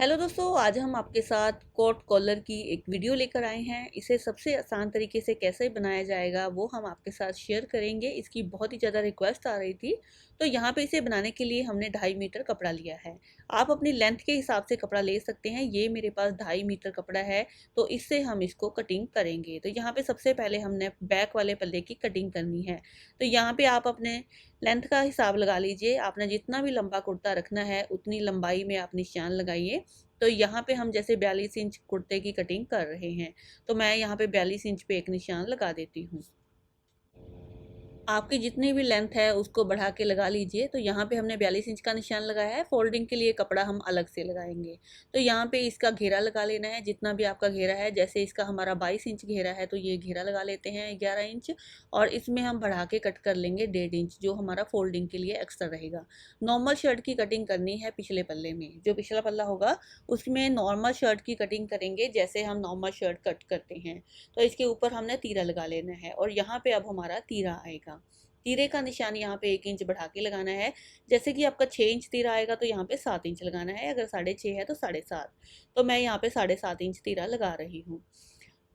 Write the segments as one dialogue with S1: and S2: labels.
S1: Hello दोस्तों, आज हम आपके साथ कोट कॉलर की एक वीडियो लेकर आए हैं। इसे सबसे आसान तरीके से कैसे बनाया जाएगा वो हम आपके साथ शेयर करेंगे। इसकी बहुत ही ज़्यादा रिक्वेस्ट आ रही थी, तो यहाँ पे इसे बनाने के लिए हमने 2.5 मीटर कपड़ा लिया है। आप अपनी लेंथ के हिसाब से कपड़ा ले सकते हैं। ये मेरे पास 2.5 मीटर कपड़ा है, तो इससे हम इसको कटिंग करेंगे। तो यहाँ पे सबसे पहले हमने बैक वाले पल्ले की कटिंग करनी है। तो यहाँ पे आप अपने लेंथ का हिसाब लगा लीजिए। आपने जितना भी लंबा कुर्ता रखना है उतनी लंबाई में आप निशान लगाइए। तो यहाँ पे हम जैसे 42 इंच कुर्ते की कटिंग कर रहे हैं, तो मैं यहाँ पे 42 इंच पे एक निशान लगा देती हूँ। आपकी जितनी भी लेंथ है उसको बढ़ा के लगा लीजिए। तो यहाँ पे हमने 42 इंच का निशान लगाया है। फोल्डिंग के लिए कपड़ा हम अलग से लगाएंगे। तो यहाँ पे इसका घेरा लगा लेना है, जितना भी आपका घेरा है। जैसे इसका हमारा 22 इंच घेरा है, तो ये घेरा लगा लेते हैं 11 इंच, और इसमें हम बढ़ा के कट कर लेंगे 1.5 इंच, जो हमारा फोल्डिंग के लिए एक्स्ट्रा रहेगा। नॉर्मल शर्ट की कटिंग करनी है पिछले पल्ले में, जो पिछला पल्ला होगा उसमें नॉर्मल शर्ट की कटिंग करेंगे, जैसे हम नॉर्मल शर्ट कट करते हैं। तो इसके ऊपर हमने तीरा लगा लेना है, और यहाँ पे अब हमारा तीरा आएगा। तीरे का निशान यहाँ पे 1 इंच बढ़ा के लगाना है। जैसे कि आपका 6 इंच तीरा आएगा तो यहाँ पे 7 इंच लगाना है। अगर 6.5 है तो 7.5। तो मैं यहाँ पे 7.5 इंच तीरा लगा रही हूँ।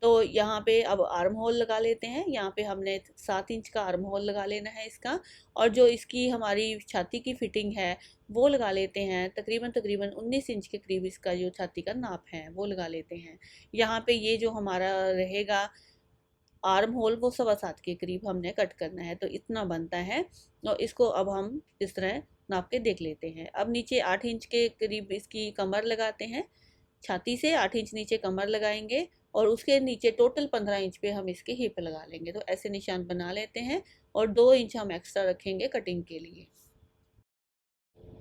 S1: तो यहाँ पे अब आर्म होल लगा लेते हैं। यहाँ पे हमने 7 इंच का आर्म होल लगा लेना है इसका। और जो इसकी हमारी छाती की फिटिंग है वो लगा लेते हैं। तकरीबन तकरीबन 19 इंच के करीब इसका जो छाती का नाप है वो लगा लेते हैं। यहाँ पे ये जो हमारा रहेगा आर्म होल, वो 7.25 के करीब हमने कट करना है। तो इतना बनता है, और इसको अब हम इस तरह नाप के देख लेते हैं। अब नीचे 8 इंच के करीब इसकी कमर लगाते हैं। छाती से 8 इंच नीचे कमर लगाएंगे, और उसके नीचे टोटल 15 इंच पे हम इसके हिप लगा लेंगे। तो ऐसे निशान बना लेते हैं, और 2 इंच हम एक्स्ट्रा रखेंगे कटिंग के लिए।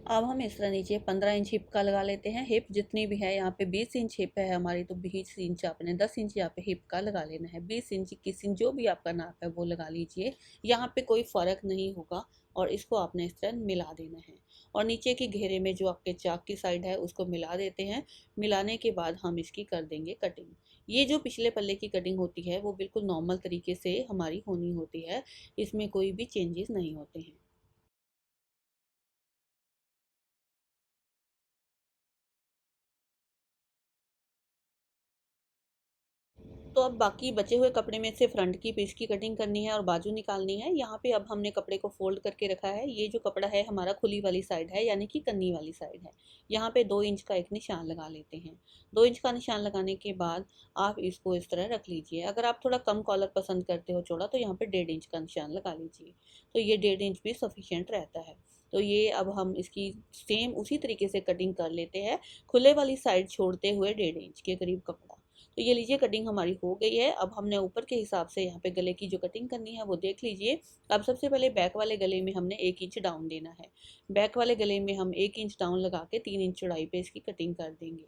S1: अब हम इस तरह नीचे 15 इंच हिप का लगा लेते हैं। हिप जितनी भी है, यहाँ पे 20 इंच हिप है हमारी, तो 20 इंच आपने 10 इंच यहाँ पे हिप का लगा लेना है। 20 इंच 21 इंच जो भी आपका नाप है वो लगा लीजिए। यहाँ पे कोई फ़र्क नहीं होगा, और इसको आपने इस तरह मिला देना है। और नीचे के घेरे में जो आपके चाक की साइड है उसको मिला देते हैं। मिलाने के बाद हम इसकी कर देंगे कटिंग। ये जो पिछले पल्ले की कटिंग होती है वो बिल्कुल नॉर्मल तरीके से हमारी होनी होती है, इसमें कोई भी चेंजेस नहीं होते हैं। तो अब बाकी बचे हुए कपड़े में से फ्रंट की पीस की कटिंग करनी है और बाजू निकालनी है। यहाँ पे अब हमने कपड़े को फोल्ड करके रखा है। ये जो कपड़ा है हमारा खुली वाली साइड है, यानी कि कन्नी वाली साइड है। यहाँ पे 2 इंच का एक निशान लगा लेते हैं। 2 इंच का निशान लगाने के बाद आप इसको इस तरह रख लीजिए। अगर आप थोड़ा कम कॉलर पसंद करते हो चौड़ा, तो यहाँ पे 1.5 इंच का निशान लगा लीजिए। तो ये 1.5 इंच भी सफिशियंट रहता है। तो ये अब हम इसकी सेम उसी तरीके से कटिंग कर लेते हैं, खुले वाली साइड छोड़ते हुए 1.5 इंच के करीब कपड़ा। तो ये लीजिए, कटिंग हमारी हो गई है। अब हमने ऊपर के हिसाब से यहाँ पे गले की जो कटिंग करनी है वो देख लीजिए। अब सबसे पहले बैक वाले गले में हमने 1 इंच डाउन देना है। बैक वाले गले में हम 1 इंच डाउन लगा के 3 इंच चौड़ाई पे इसकी कटिंग कर देंगे।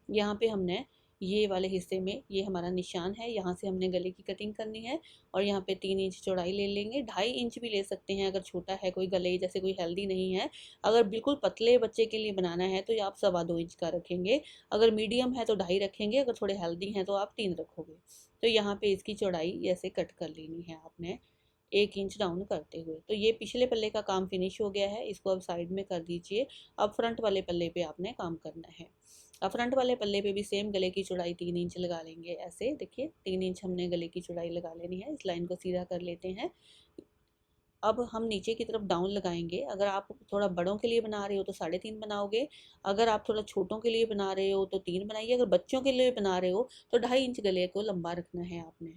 S1: यहाँ पे हमने ये वाले हिस्से में, ये हमारा निशान है, यहाँ से हमने गले की कटिंग करनी है। और यहाँ पे 3 इंच चौड़ाई ले लेंगे। 2.5 इंच भी ले सकते हैं अगर छोटा है कोई गले, जैसे कोई हेल्दी नहीं है। अगर बिल्कुल पतले बच्चे के लिए बनाना है तो आप 2.25 इंच का रखेंगे। अगर मीडियम है तो 2.5 रखेंगे। अगर थोड़े हेल्दी हैं तो आप 3 रखोगे। तो यहाँ पे इसकी चौड़ाई ऐसे कट कर लेनी है आपने, 1 इंच डाउन करते हुए। तो ये पिछले पल्ले का काम फिनिश हो गया है। इसको अब साइड में कर दीजिए। अब फ्रंट वाले पल्ले पे आपने काम करना है। अब फ्रंट वाले पल्ले पे भी सेम गले की चौड़ाई 3 इंच लगा लेंगे। ऐसे देखिए, 3 इंच हमने गले की चौड़ाई लगा लेनी है। इस लाइन को सीधा कर लेते हैं। अब हम नीचे की तरफ डाउन लगाएंगे। अगर आप थोड़ा बड़ों के लिए बना रहे हो तो 3.5 बनाओगे। अगर आप थोड़ा छोटों के लिए बना रहे हो तो 3 बनाइए। अगर बच्चों के लिए बना रहे हो तो 2.5 इंच गले को लंबा रखना है आपने।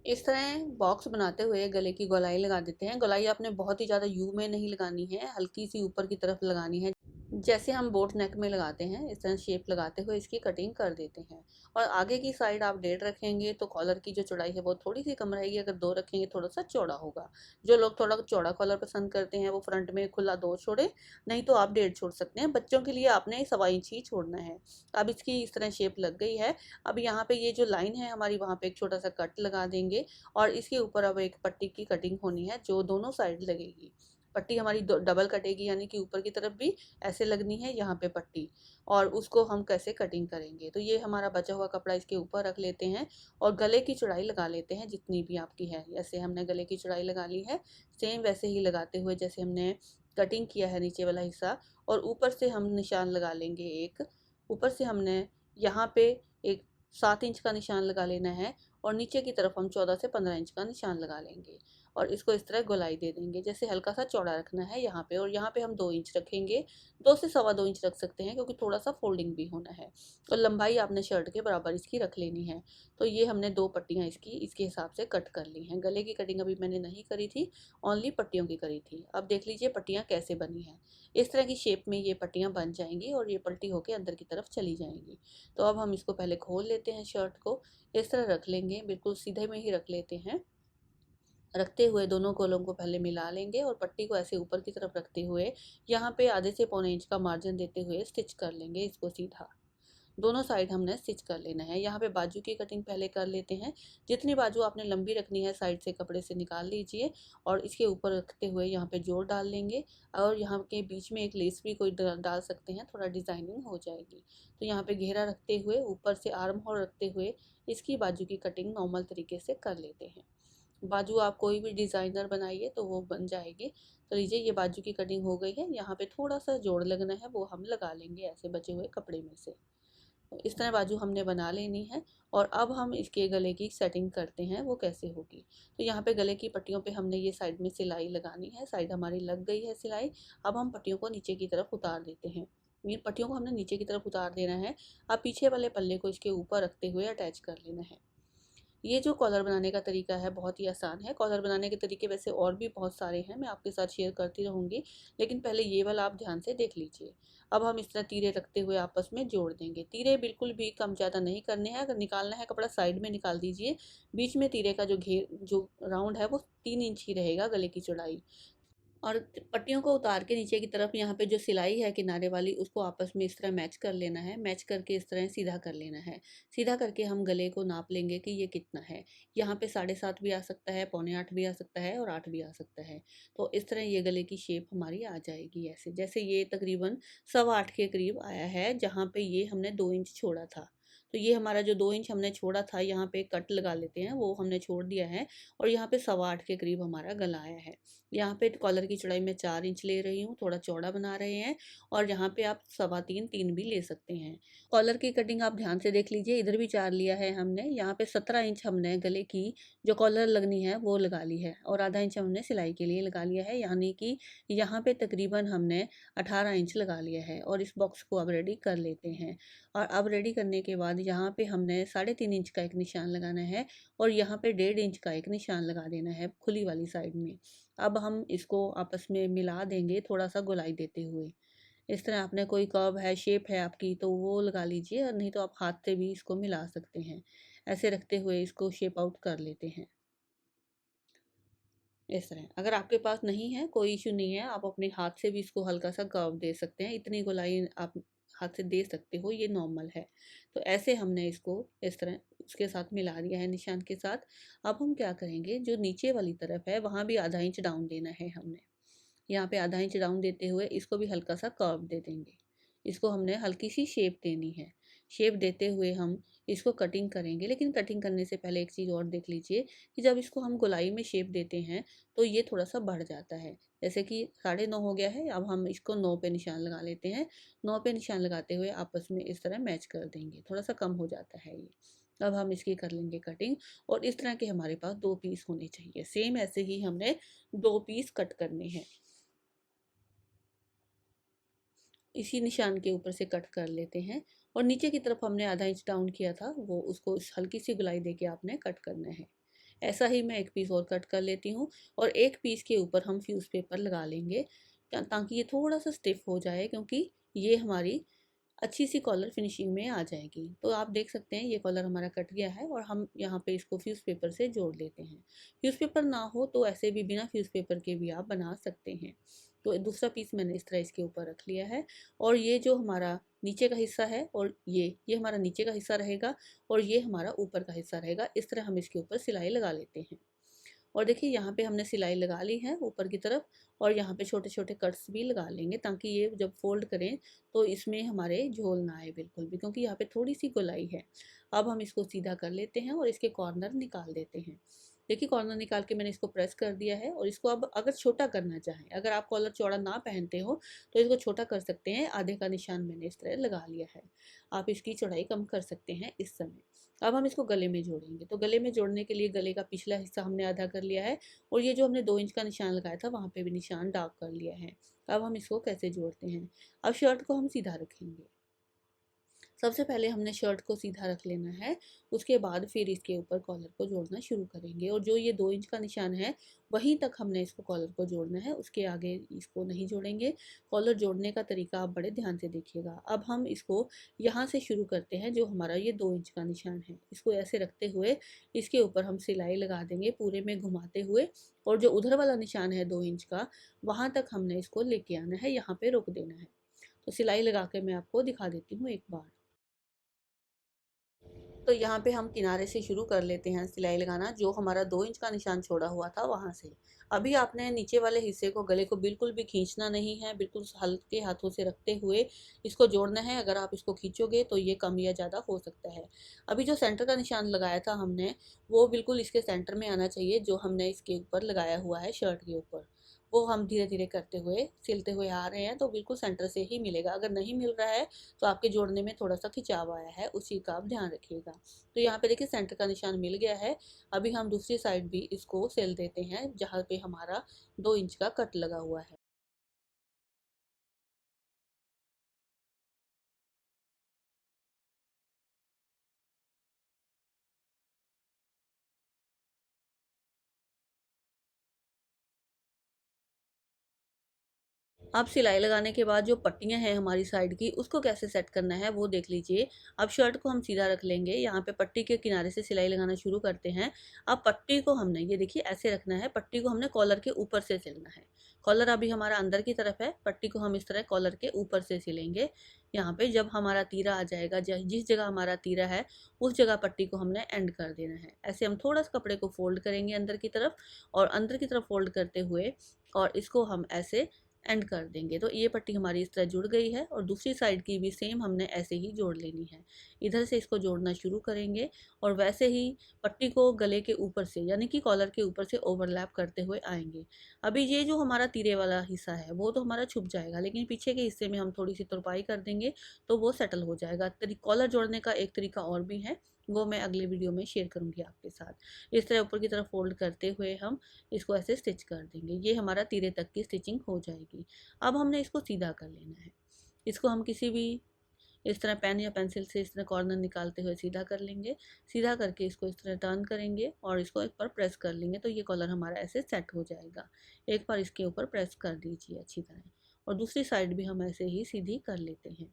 S1: इस तरह बॉक्स बनाते हुए गले की गोलाई लगा देते हैं। गोलाई आपने बहुत ही ज़्यादा यू में नहीं लगानी है, हल्की सी ऊपर की तरफ लगानी है। जैसे हम बोट नेक में लगाते हैं, इस तरह शेप लगाते हुए इसकी कटिंग कर देते हैं। और आगे की साइड आप 1.5 रखेंगे तो कॉलर की जो चौड़ाई है वो थोड़ी सी कम रहेगी। अगर 2 रखेंगे थोड़ा सा चौड़ा होगा। जो लोग थोड़ा चौड़ा कॉलर पसंद करते हैं वो फ्रंट में खुला 2 छोड़े, नहीं तो आप 1.5 छोड़ सकते हैं। बच्चों के लिए आपने 1.25 इंच ही छोड़ना है। अब इसकी इस तरह शेप लग गई है। अब यहाँ पे ये जो लाइन है हमारी, वहाँ पे एक छोटा सा कट लगा देंगे। और इसके ऊपर अब एक पट्टी की कटिंग होनी है जो दोनों साइड लगेगी। पट्टी हमारी डबल कटेगी, यानी कि ऊपर की तरफ भी ऐसे लगनी है यहाँ पे पट्टी। और उसको हम कैसे कटिंग करेंगे, तो ये हमारा बचा हुआ कपड़ा इसके ऊपर रख लेते हैं। और गले की चौड़ाई लगा लेते हैं जितनी भी आपकी है। जैसे हमने गले की चौड़ाई लगा ली है, सेम वैसे ही लगाते हुए जैसे हमने कटिंग किया है नीचे वाला हिस्सा। और ऊपर से हम निशान लगा लेंगे एक ऊपर से हमने यहाँ पे एक 7 इंच का निशान लगा लेना है और नीचे की तरफ हम 14 से 15 इंच का निशान लगा लेंगे और इसको इस तरह गोलाई दे देंगे। जैसे हल्का सा चौड़ा रखना है यहाँ पे, और यहाँ पे हम 2 इंच रखेंगे, 2 से 2.25 इंच रख सकते हैं क्योंकि थोड़ा सा फोल्डिंग भी होना है। और लंबाई आपने शर्ट के बराबर इसकी रख लेनी है। तो ये हमने 2 पट्टियाँ इसके हिसाब से कट कर ली हैं। गले की कटिंग अभी मैंने नहीं करी थी, ओनली पट्टियों की करी थी। अब देख लीजिए पट्टियाँ कैसे बनी हैं। इस तरह की शेप में ये पट्टियाँ बन जाएंगी और ये पलटी होकर अंदर की तरफ चली जाएंगी। तो अब हम इसको पहले खोल लेते हैं, शर्ट को इस तरह रख लेंगे, बिल्कुल सीधे में ही रख लेते हैं। रखते हुए दोनों कोलों को पहले मिला लेंगे और पट्टी को ऐसे ऊपर की तरफ रखते हुए यहाँ पे आधे से पौने इंच का मार्जिन देते हुए स्टिच कर लेंगे इसको सीधा। दोनों साइड हमने स्टिच कर लेना है। यहाँ पे बाजू की कटिंग पहले कर लेते हैं। जितनी बाजू आपने लंबी रखनी है साइड से कपड़े से निकाल लीजिए और इसके ऊपर रखते हुए यहाँ पे जोड़ डाल लेंगे और यहाँ के बीच में एक लेस भी कोई डाल सकते हैं, थोड़ा डिज़ाइनिंग हो जाएगी। तो यहाँ पे घेरा रखते हुए ऊपर से आर्म होल रखते हुए इसकी बाजू की कटिंग नॉर्मल तरीके से कर लेते हैं। बाजू आप कोई भी डिज़ाइनर बनाइए तो वो बन जाएगी। तो लीजिए ये बाजू की कटिंग हो गई है। यहाँ पे थोड़ा सा जोड़ लगना है, वो हम लगा लेंगे ऐसे बचे हुए कपड़े में से। तो इस तरह बाजू हमने बना लेनी है और अब हम इसके गले की सेटिंग करते हैं वो कैसे होगी। तो यहाँ पे गले की पट्टियों पे हमने ये साइड में सिलाई लगानी है। साइड हमारी लग गई है सिलाई। अब हम पट्टियों को नीचे की तरफ उतार देते हैं। इन पट्टियों को हमने नीचे की तरफ उतार देना है। अब पीछे वाले पल्ले को इसके ऊपर रखते हुए अटैच कर लेना है। ये जो कॉलर बनाने का तरीका है बहुत ही आसान है। कॉलर बनाने के तरीके वैसे और भी बहुत सारे हैं, मैं आपके साथ शेयर करती रहूँगी, लेकिन पहले ये वाला आप ध्यान से देख लीजिए। अब हम इस तरह तीरे रखते हुए आपस में जोड़ देंगे। तीरे बिल्कुल भी कम ज़्यादा नहीं करने हैं। अगर निकालना है कपड़ा साइड में निकाल दीजिए। बीच में तीरे का जो राउंड है वो 3 इंच ही रहेगा गले की चौड़ाई। और पट्टियों को उतार के नीचे की तरफ यहाँ पे जो सिलाई है किनारे वाली उसको आपस में इस तरह मैच कर लेना है। मैच करके इस तरह सीधा कर लेना है। सीधा करके हम गले को नाप लेंगे कि ये कितना है। यहाँ पे 7.5 भी आ सकता है, 7.25 भी आ सकता है और 8 भी आ सकता है। तो इस तरह ये गले की शेप हमारी आ जाएगी ऐसे। जैसे ये तकरीबन 7.25 के करीब आया है, जहाँ पे ये हमने 2 इंच छोड़ा था। तो ये हमारा जो 2 इंच हमने छोड़ा था, यहाँ पे कट लगा लेते हैं, वो हमने छोड़ दिया है और यहाँ पे 7.25 के करीब हमारा गला आया है। यहाँ पे कॉलर की चौड़ाई मैं 4 इंच ले रही हूँ, थोड़ा चौड़ा बना रहे हैं और यहाँ पे आप 3.25 3 भी ले सकते हैं। कॉलर की कटिंग आप ध्यान से देख लीजिए, इधर भी 4 लिया है हमने। यहाँ पे 17 इंच हमने गले की जो कॉलर लगनी है वो लगा ली है और आधा इंच हमने सिलाई के लिए लगा लिया है, यानी कि यहाँ पे तकरीबन हमने 18 इंच लगा लिया है। और इस बॉक्स को अब रेडी कर लेते हैं। और अब रेडी करने के बाद यहाँ पे हमने 3.5 इंच का एक निशान लगाना है और यहाँ पे 1.5 इंच का एक निशान लगा देना है खुली वाली साइड में। अब हम इसको आपस में मिला देंगे थोड़ा सा गोलाई देते हुए। इस तरह आपने कोई कर्व है, शेप है आपकी, तो वो लगा लीजिए, और नहीं तो आप हाथ से भी इसको मिला सकते हैं। ऐसे रखते हुए इसको शेप आउट कर लेते हैं इस तरह। अगर आपके पास नहीं है कोई इशू नहीं है, आप अपने हाथ से भी इसको हल्का सा कर्व दे सकते हैं। इतनी गोलाई आप हाथ से दे सकते हो, ये नॉर्मल है। तो ऐसे हमने इसको इस तरह उसके साथ मिला दिया है निशान के साथ। अब हम क्या करेंगे, जो नीचे वाली तरफ है वहाँ भी आधा इंच डाउन देना है हमने। यहाँ पे आधा इंच डाउन देते हुए इसको भी हल्का सा कर्व दे देंगे। इसको हमने हल्की सी शेप देनी है। शेप देते हुए हम इसको कटिंग करेंगे, लेकिन कटिंग करने से पहले एक चीज़ और देख लीजिए कि जब इसको हम गोलाई में शेप देते हैं तो ये थोड़ा सा बढ़ जाता है। जैसे कि 9.5 हो गया है, अब हम इसको 9 पे निशान लगा लेते हैं। 9 पे निशान लगाते हुए आपस में इस तरह मैच कर देंगे, थोड़ा सा कम हो जाता है ये। अब हम इसकी कर लेंगे कटिंग और इस तरह के हमारे पास 2 पीस होने चाहिए। सेम ऐसे ही हमने 2 पीस कट करने हैं। इसी निशान के ऊपर से कट कर लेते हैं और नीचे की तरफ हमने आधा इंच डाउन किया था, वो उसको इस हल्की सी गुलाई देके आपने कट करना है। ऐसा ही मैं एक पीस और कट कर लेती हूँ और एक पीस के ऊपर हम फ्यूज़ पेपर लगा लेंगे ताकि ये थोड़ा सा स्टिफ हो जाए, क्योंकि ये हमारी अच्छी सी कॉलर फिनिशिंग में आ जाएगी। तो आप देख सकते हैं ये कॉलर हमारा कट गया है और हम यहाँ पे इसको फ्यूज़ पेपर से जोड़ लेते हैं। फ्यूज़ पेपर ना हो तो ऐसे भी बिना फ्यूज़ पेपर के भी आप बना सकते हैं। तो दूसरा पीस मैंने इस तरह इसके ऊपर रख लिया है और ये जो हमारा नीचे का हिस्सा है और ये हमारा नीचे का हिस्सा रहेगा और ये हमारा ऊपर का हिस्सा रहेगा। इस तरह हम इसके ऊपर सिलाई लगा लेते हैं। और देखिए यहाँ पे हमने सिलाई लगा ली है ऊपर की तरफ और यहाँ पे छोटे छोटे कट्स भी लगा लेंगे ताकि ये जब फोल्ड करें तो इसमें हमारे झोल ना आए बिल्कुल भी, क्योंकि यहाँ पे थोड़ी सी गोलाई है। अब हम इसको सीधा कर लेते हैं और इसके कॉर्नर निकाल देते हैं। देखिए कॉर्नर निकाल के मैंने इसको प्रेस कर दिया है और इसको अब अगर छोटा करना चाहें, अगर आप कॉलर चौड़ा ना पहनते हो तो इसको छोटा कर सकते हैं। आधे का निशान मैंने इस तरह लगा लिया है। आप इसकी चौड़ाई कम कर सकते हैं इस समय। अब हम इसको गले में जोड़ेंगे, तो गले में जोड़ने के लिए गले का पिछला हिस्सा हमने आधा कर लिया है और ये जो हमने 2 इंच का निशान लगाया था वहाँ पे भी निशान डार्क कर लिया है। अब हम इसको कैसे जोड़ते हैं। अब शर्ट को हम सीधा रखेंगे। सबसे पहले हमने शर्ट को सीधा रख लेना है, उसके बाद फिर इसके ऊपर कॉलर को जोड़ना शुरू करेंगे और जो ये 2 इंच का निशान है वहीं तक हमने इसको कॉलर को जोड़ना है, उसके आगे इसको नहीं जोड़ेंगे। कॉलर जोड़ने का तरीका आप बड़े ध्यान से देखिएगा। अब हम इसको यहाँ से शुरू करते हैं, जो हमारा ये 2 इंच का निशान है इसको ऐसे रखते हुए इसके ऊपर हम सिलाई लगा देंगे पूरे में घुमाते हुए, और जो उधर वाला निशान है 2 इंच का वहाँ तक हमने इसको लेके आना है, यहाँ पे रोक देना है। तो सिलाई लगा के मैं आपको दिखा देती हूँ एक बार। तो यहाँ पे हम किनारे से शुरू कर लेते हैं सिलाई लगाना, जो हमारा 2 इंच का निशान छोड़ा हुआ था वहाँ से। अभी आपने नीचे वाले हिस्से को, गले को बिल्कुल भी खींचना नहीं है, बिल्कुल हल्के हाथों से रखते हुए इसको जोड़ना है। अगर आप इसको खींचोगे तो ये कम या ज़्यादा हो सकता है। अभी जो सेंटर का निशान लगाया था हमने, वो बिल्कुल इसके सेंटर में आना चाहिए, जो हमने इसके ऊपर लगाया हुआ है शर्ट के ऊपर। वो हम धीरे धीरे करते हुए सिलते हुए आ रहे हैं, तो बिल्कुल सेंटर से ही मिलेगा। अगर नहीं मिल रहा है तो आपके जोड़ने में थोड़ा सा खिंचाव आया है, उसी का आप ध्यान रखिएगा। तो यहाँ पे देखिए सेंटर का निशान मिल गया है। अभी हम दूसरी साइड भी इसको सिल देते हैं, जहाँ पे हमारा 2 इंच का कट लगा हुआ है। अब सिलाई लगाने के बाद जो पट्टियाँ हैं हमारी साइड की, उसको कैसे सेट करना है वो देख लीजिए। अब शर्ट को हम सीधा रख लेंगे, यहाँ पे पट्टी के किनारे से सिलाई लगाना शुरू करते हैं। अब पट्टी को हमने ये देखिए ऐसे रखना है, पट्टी को हमने कॉलर के ऊपर से सिलना है। कॉलर अभी हमारा अंदर की तरफ है, पट्टी को हम इस तरह कॉलर के ऊपर से सिलेंगे। यहाँ पे जब हमारा तीरा आ जाएगा, जिस जगह हमारा तीरा है उस जगह पट्टी को हमने एंड कर देना है। ऐसे हम थोड़ा सा कपड़े को फोल्ड करेंगे अंदर की तरफ, और अंदर की तरफ फोल्ड करते हुए और इसको हम ऐसे एंड कर देंगे। तो ये पट्टी हमारी इस तरह जुड़ गई है और दूसरी साइड की भी सेम हमने ऐसे ही जोड़ लेनी है। इधर से इसको जोड़ना शुरू करेंगे और वैसे ही पट्टी को गले के ऊपर से, यानी कि कॉलर के ऊपर से ओवरलैप करते हुए आएंगे। अभी ये जो हमारा तीरे वाला हिस्सा है वो तो हमारा छुप जाएगा, लेकिन पीछे के हिस्से में हम थोड़ी सी तुरपाई कर देंगे तो वो सेटल हो जाएगा। कॉलर जोड़ने का एक तरीका और भी है, वो मैं अगले वीडियो में शेयर करूंगी आपके साथ। इस तरह ऊपर की तरफ फोल्ड करते हुए हम इसको ऐसे स्टिच कर देंगे। ये हमारा तीरे तक की स्टिचिंग हो जाएगी। अब हमने इसको सीधा कर लेना है। इसको हम किसी भी इस तरह पेन या पेंसिल से इस तरह कॉर्नर निकालते हुए सीधा कर लेंगे। सीधा करके इसको इस तरह टर्न करेंगे और इसको एक बार प्रेस कर लेंगे, तो ये कॉलर हमारा ऐसे सेट हो जाएगा। एक बार इसके ऊपर प्रेस कर दीजिए अच्छी तरह, और दूसरी साइड भी हम ऐसे ही सीधी कर लेते हैं।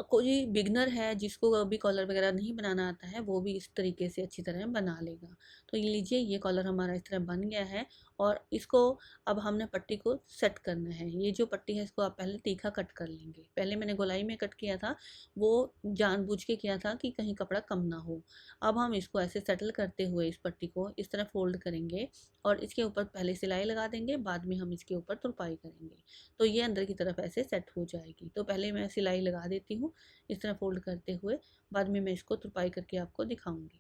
S1: कोई बिगनर है जिसको अभी कॉलर वगैरह नहीं बनाना आता है, वो भी इस तरीके से अच्छी तरह बना लेगा। तो ये लीजिए, ये कॉलर हमारा इस तरह बन गया है और इसको अब हमने पट्टी को सेट करना है। ये जो पट्टी है इसको आप पहले तीखा कट कर लेंगे। पहले मैंने गोलाई में कट किया था, वो जानबूझ के किया था कि कहीं कपड़ा कम ना हो। अब हम इसको ऐसे सेटल करते हुए इस पट्टी को इस तरह फोल्ड करेंगे और इसके ऊपर पहले सिलाई लगा देंगे, बाद में हम इसके ऊपर तुरपाई करेंगे। तो ये अंदर की तरफ ऐसे सेट हो जाएगी। तो पहले मैं सिलाई लगा देती हूँ इस तरह फोल्ड करते हुए, बाद में मैं इसको तुरपाई करके आपको दिखाऊंगी।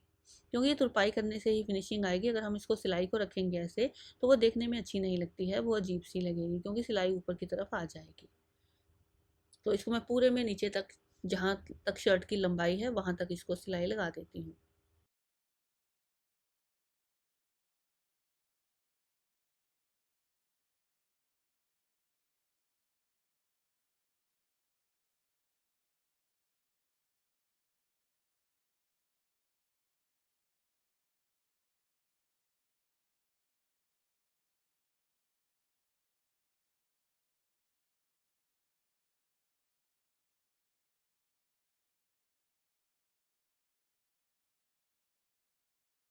S1: क्योंकि ये तुरपाई करने से ही फिनिशिंग आएगी। अगर हम इसको सिलाई को रखेंगे ऐसे तो वो देखने में अच्छी नहीं लगती है, वो अजीब सी लगेगी, क्योंकि सिलाई ऊपर की तरफ आ जाएगी। तो इसको मैं पूरे में नीचे तक, जहाँ तक शर्ट की लंबाई है वहाँ तक इसको सिलाई लगा देती हूँ।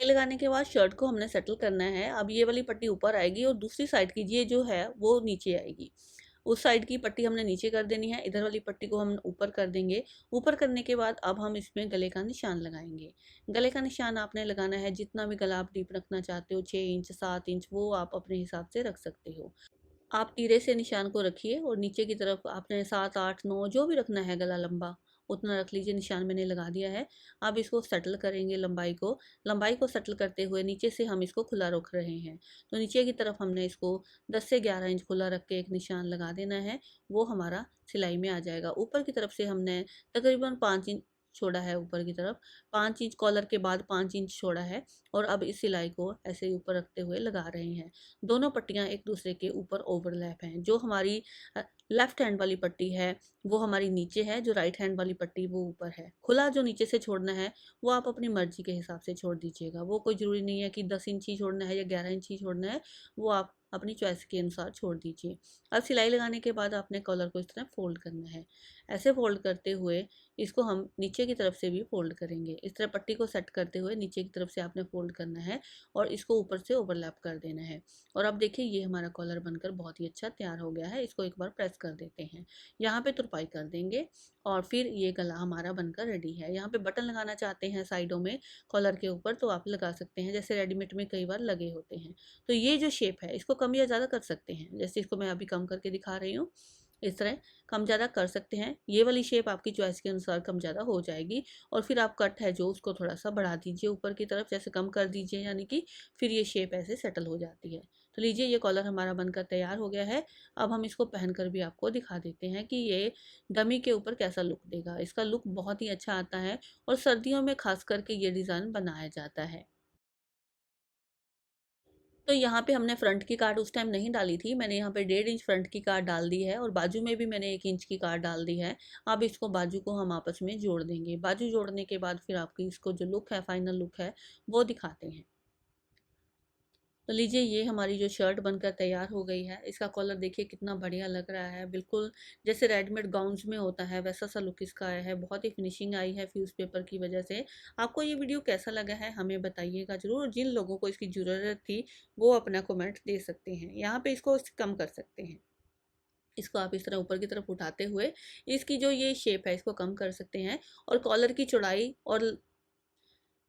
S1: लगाने के बाद शर्ट को हमने सेटल करना है। अब ये वाली पट्टी ऊपर आएगी और दूसरी साइड की ये जो है वो नीचे आएगी। उस साइड की पट्टी हमने नीचे कर देनी है, इधर वाली पट्टी को हम ऊपर कर देंगे। ऊपर करने के बाद अब हम इसमें गले का निशान लगाएंगे। गले का निशान आपने लगाना है जितना भी गला आप डीप रखना चाहते हो, 6 इंच 7 इंच, वो आप अपने हिसाब से रख सकते हो। आप तीरे से निशान को रखिए और नीचे की तरफ आपने 7 8 9 जो भी रखना है गला लंबा, उतना रख लीजिए, निशान मैंने लगा दिया है। अब इसको सेटल करेंगे लंबाई को सेटल करते हुए नीचे से हम इसको खुला रख रहे हैं। तो नीचे की तरफ हमने इसको 10 से 11 इंच खुला रख के एक निशान लगा देना है, वो हमारा सिलाई में आ जाएगा। ऊपर की तरफ से हमने तकरीबन 5 इंच छोड़ा है, ऊपर की तरफ 5 इंच कॉलर के बाद 5 इंच छोड़ा है। और अब इस सिलाई को ऐसे ही ऊपर रखते हुए लगा रहे हैं। दोनों पट्टियाँ एक दूसरे के ऊपर ओवरलैप हैं। जो हमारी लेफ्ट हैंड वाली पट्टी है वो हमारी नीचे है, जो राइट हैंड वाली पट्टी वो ऊपर है। खुला जो नीचे से छोड़ना है वो आप अपनी मर्जी के हिसाब से छोड़ दीजिएगा, वो कोई ज़रूरी नहीं है कि 10 इंच ही छोड़ना है या 11 इंच ही छोड़ना है, वो आप अपनी चॉइस के अनुसार छोड़ दीजिए। अब सिलाई लगाने के बाद आपने कॉलर को इस तरह फोल्ड करना है। ऐसे फोल्ड करते हुए इसको हम नीचे की तरफ से भी फोल्ड करेंगे। इस तरह पट्टी को सेट करते हुए नीचे की तरफ से आपने फोल्ड करना है और इसको ऊपर से ओवरलैप कर देना है। और अब देखिए ये हमारा कॉलर बनकर बहुत ही अच्छा तैयार हो गया है। इसको एक बार प्रेस कर देते हैं, यहाँ पे तुरपाई कर देंगे और फिर ये गला हमारा बनकर रेडी है। यहाँ पे बटन लगाना चाहते हैं साइडों में कॉलर के ऊपर तो आप लगा सकते हैं, जैसे रेडीमेड में कई बार लगे होते हैं। तो ये जो शेप है इसको कम या ज़्यादा कर सकते हैं, जैसे इसको मैं अभी कम करके दिखा रही हूँ, इस तरह कम ज़्यादा कर सकते हैं। ये वाली शेप आपकी चॉइस के अनुसार कम ज़्यादा हो जाएगी। और फिर आप कट है जो उसको थोड़ा सा बढ़ा दीजिए ऊपर की तरफ, जैसे कम कर दीजिए, यानी कि फिर ये शेप ऐसे सेटल हो जाती है। तो लीजिए ये कॉलर हमारा बनकर तैयार हो गया है। अब हम इसको पहनकर भी आपको दिखा देते हैं कि ये डमी के ऊपर कैसा लुक देगा। इसका लुक बहुत ही अच्छा आता है और सर्दियों में खास करके ये डिज़ाइन बनाया जाता है। तो यहाँ पे हमने फ्रंट की कार्ड उस टाइम नहीं डाली थी, मैंने यहाँ पे 1.5 इंच फ्रंट की कार्ड डाल दी है और बाजू में भी मैंने 1 इंच की कार्ड डाल दी है। अब इसको बाजू को हम आपस में जोड़ देंगे। बाजू जोड़ने के बाद फिर आपकी इसको जो लुक है, फाइनल लुक है, वो दिखाते हैं। तो लीजिए ये हमारी जो शर्ट बनकर तैयार हो गई है। इसका कॉलर देखिए कितना बढ़िया लग रहा है, बिल्कुल जैसे रेडीमेड गाउन्स में होता है वैसा सा लुक इसका आया है। बहुत ही फिनिशिंग आई है फ्यूज़ पेपर की वजह से। आपको ये वीडियो कैसा लगा है हमें बताइएगा ज़रूर। जिन लोगों को इसकी ज़रूरत थी वो अपना कमेंट दे सकते हैं। यहाँ पे इसको कम कर सकते हैं। इसको आप इस तरह ऊपर की तरफ उठाते हुए इसकी जो ये शेप है इसको कम कर सकते हैं। और कॉलर की चौड़ाई और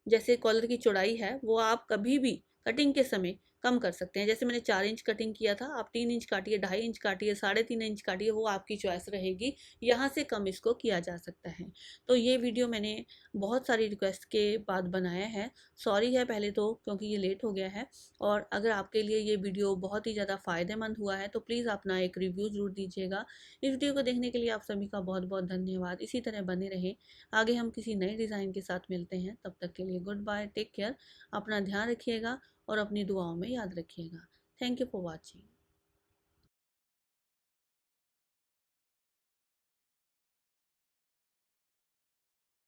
S1: जैसे कॉलर की चौड़ाई है वो आप कभी भी कटिंग के समय कम कर सकते हैं। जैसे मैंने 4 इंच कटिंग किया था, आप 3 इंच काटिए, 2.5 इंच काटिए, 3.5 इंच काटिए, वो आपकी चॉइस रहेगी। यहाँ से कम इसको किया जा सकता है। तो ये वीडियो मैंने बहुत सारी रिक्वेस्ट के बाद बनाया है। सॉरी है पहले तो क्योंकि ये लेट हो गया है। और अगर आपके लिए ये वीडियो बहुत ही ज़्यादा फ़ायदेमंद हुआ है तो प्लीज़ अपना एक रिव्यू ज़रूर दीजिएगा। इस वीडियो को देखने के लिए आप सभी का बहुत बहुत धन्यवाद। इसी तरह बने रहें। आगे हम किसी नए डिज़ाइन के साथ मिलते हैं, तब तक के लिए गुड बाय, टेक केयर, अपना ध्यान रखिएगा और अपनी दुआओं में याद रखिएगा। Thank you for watching.